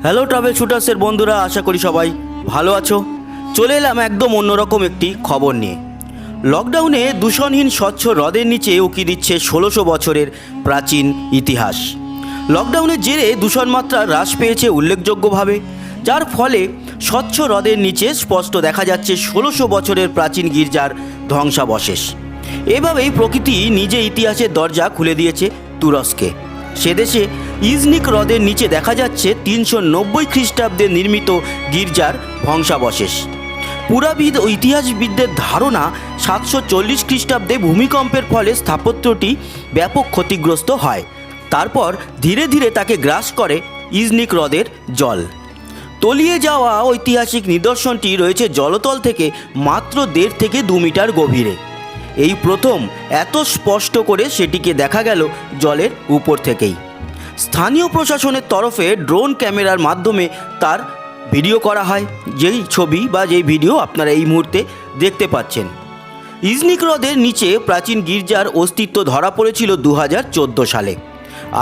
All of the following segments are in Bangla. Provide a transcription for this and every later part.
হ্যালো ট্রাভেল শুটার্সের বন্ধুরা, আশা করি সবাই ভালো আছো। চলে এলাম একদম অন্যরকম একটি খবর নিয়ে। লকডাউনে দূষণহীন স্বচ্ছ হ্রদের নিচে উকি দিচ্ছে ১৬০০ বছরের প্রাচীন ইতিহাস। লকডাউনের জেরে দূষণ মাত্রা হ্রাস পেয়েছে উল্লেখযোগ্যভাবে, যার ফলে স্বচ্ছ হ্রদের নিচে স্পষ্ট দেখা যাচ্ছে ১৬০০ বছরের প্রাচীন গির্জার ধ্বংসাবশেষ। এভাবেই প্রকৃতি নিজে ইতিহাসের দরজা খুলে দিয়েছে তুরস্কে। সে দেশে ইজনিক হ্রদের নিচে দেখা যাচ্ছে ৩৯০ খ্রিস্টাব্দে নির্মিত গির্জার ধ্বংসাবশেষ। পুরাবিদ ও ইতিহাসবিদদের ধারণা ৭৪০ খ্রিস্টাব্দে ভূমিকম্পের ফলে স্থাপত্যটি ব্যাপক ক্ষতিগ্রস্ত হয়। তারপর ধীরে ধীরে তাকে গ্রাস করে ইজনিক হ্রদের জল। তলিয়ে যাওয়া ঐতিহাসিক নিদর্শনটি রয়েছে জলতল থেকে মাত্র ১.৫ থেকে ২ মিটার গভীরে। এই প্রথম এত স্পষ্ট করে সেটিকে দেখা গেল জলের উপর থেকেই। স্থানীয় প্রশাসনের তরফে ড্রোন ক্যামেরার মাধ্যমে তার ভিডিও করা হয়, যেই ছবি বা যেই ভিডিও আপনারা এই মুহূর্তে দেখতে পাচ্ছেন। ইজনিক হ্রদের নিচে প্রাচীন গির্জার অস্তিত্ব ধরা পড়েছিল ২০১৪ সালে।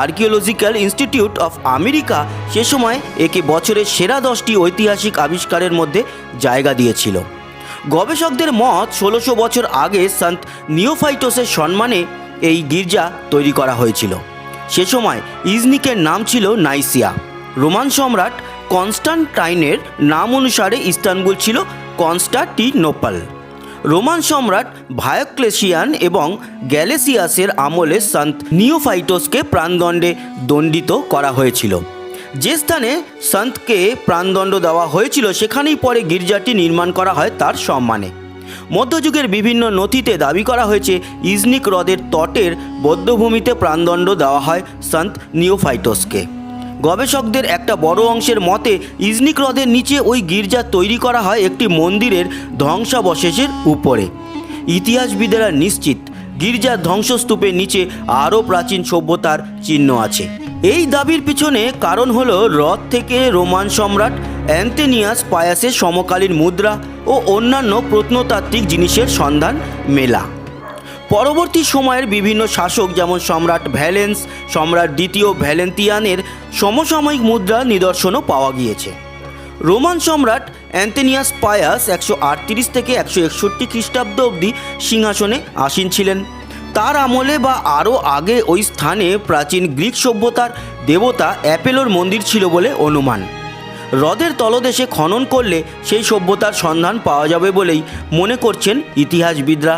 আর্কিওলজিক্যাল ইনস্টিটিউট অফ আমেরিকা সে সময় একে বছরের সেরা ১০টি ঐতিহাসিক আবিষ্কারের মধ্যে জায়গা দিয়েছিল। গবেষকদের মত ১৬০০ বছর আগে সন্ত নিওফাইটোসের সম্মানে এই গির্জা তৈরি করা হয়েছিল। সে সময় ইজনিকের নাম ছিল নাইসিয়া। রোমান সম্রাট কনস্টান্টাইনের নাম অনুসারে ইস্তানবুল ছিল কনস্টান্টিনোপল। রোমান সম্রাট ভায়োক্লেশিয়ান এবং গ্যালেসিয়াসের আমলে সন্ত নিওফাইটোসকে প্রাণদণ্ডে দণ্ডিত করা হয়েছিল। যে স্থানে সন্তকে প্রাণদণ্ড দেওয়া হয়েছিল সেখানেই পরে গির্জাটি নির্মাণ করা হয় তার সম্মানে। মধ্যযুগের বিভিন্ন নথিতে দাবি করা হয়েছে ইজনিক হ্রদের তটের বধ্যভূমিতে প্রাণদণ্ড দেওয়া হয় সন্ত নিওফাইটোসকে। গবেষকদের একটা বড় অংশের মতে ইজনিক হ্রদের নিচে ওই গির্জা তৈরি করা হয় একটি মন্দিরের ধ্বংসাবশেষের উপরে। ইতিহাসবিদেরা নিশ্চিত গির্জার ধ্বংসস্তূপের নিচে আরও প্রাচীন সভ্যতার চিহ্ন আছে। এই দাবির পিছনে কারণ হলো হ্রদ থেকে রোমান সম্রাট অ্যান্থনিয়াস পায়াসের সমকালীন মুদ্রা ও অন্যান্য প্রত্নতাত্ত্বিক জিনিসের সন্ধান মেলা। পরবর্তী সময়ের বিভিন্ন শাসক যেমন সম্রাট ভ্যালেন্স, সম্রাট দ্বিতীয় ভ্যালেন্তিয়ানের সমসাময়িক মুদ্রা নিদর্শনও পাওয়া গিয়েছে। রোমান সম্রাট অ্যান্থনিয়াস পায়াস ১৩৮ থেকে ১৬১ খ্রিস্টাব্দ অবধি সিংহাসনে আসীন ছিলেন। তার আমলে বা আরও আগে ওই স্থানে প্রাচীন গ্রিক সভ্যতার দেবতা অ্যাপেলোর মন্দির ছিল বলে অনুমান। হ্রদের তলদেশে খনন করলে সেই সভ্যতার সন্ধান পাওয়া যাবে বলেই মনে করছেন ইতিহাসবিদরা।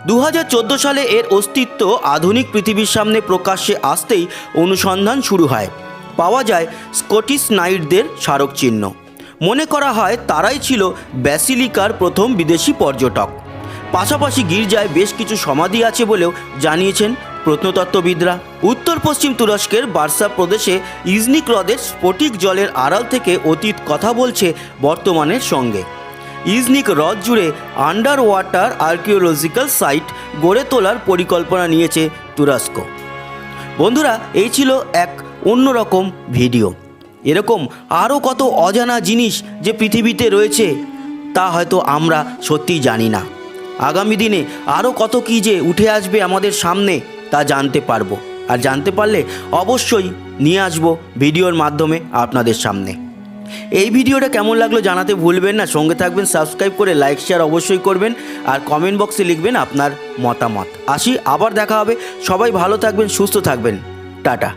২০১৪ সালে এর অস্তিত্ব আধুনিক পৃথিবীর সামনে প্রকাশ্যে আসতেই অনুসন্ধান শুরু হয়। পাওয়া যায় স্কটিশ নাইটদের স্মারকচিহ্ন। মনে করা হয় তারাই ছিল ব্যাসিলিকার প্রথম বিদেশি পর্যটক। পাশাপাশি গির্জায় বেশ কিছু সমাধি আছে বলেও জানিয়েছেন প্রত্নতত্ত্ববিদরা। উত্তর পশ্চিম তুরস্কের বার্সা প্রদেশে ইজনিক হ্রদের স্ফটিক জলের আড়াল থেকে অতীত কথা বলছে বর্তমানের সঙ্গে। ইজনিক হ্রদ জুড়ে আন্ডার ওয়াটার আর্কিওলজিক্যাল সাইট গড়ে তোলার পরিকল্পনা নিয়েছে তুরস্ক। বন্ধুরা, এই ছিল এক অন্যরকম ভিডিও। এরকম আরও কত অজানা জিনিস যে পৃথিবীতে রয়েছে তা হয়তো আমরা সত্যিই জানি না। আগামী দিনে আরও কত কী যে উঠে আসবে আমাদের সামনে তা জানতে পারবো, আর জানতে পারলে অবশ্যই নিয়ে আসবো ভিডিওর মাধ্যমে আপনাদের সামনে। এই ভিডিওটা কেমন লাগলো জানাতে ভুলবেন না। সঙ্গে থাকবেন, সাবস্ক্রাইব করে লাইক শেয়ার অবশ্যই করবেন, আর কমেন্ট বক্সে লিখবেন আপনার মতামত। আসি, আবার দেখা হবে। সবাই ভালো থাকবেন, সুস্থ থাকবেন। টাটা।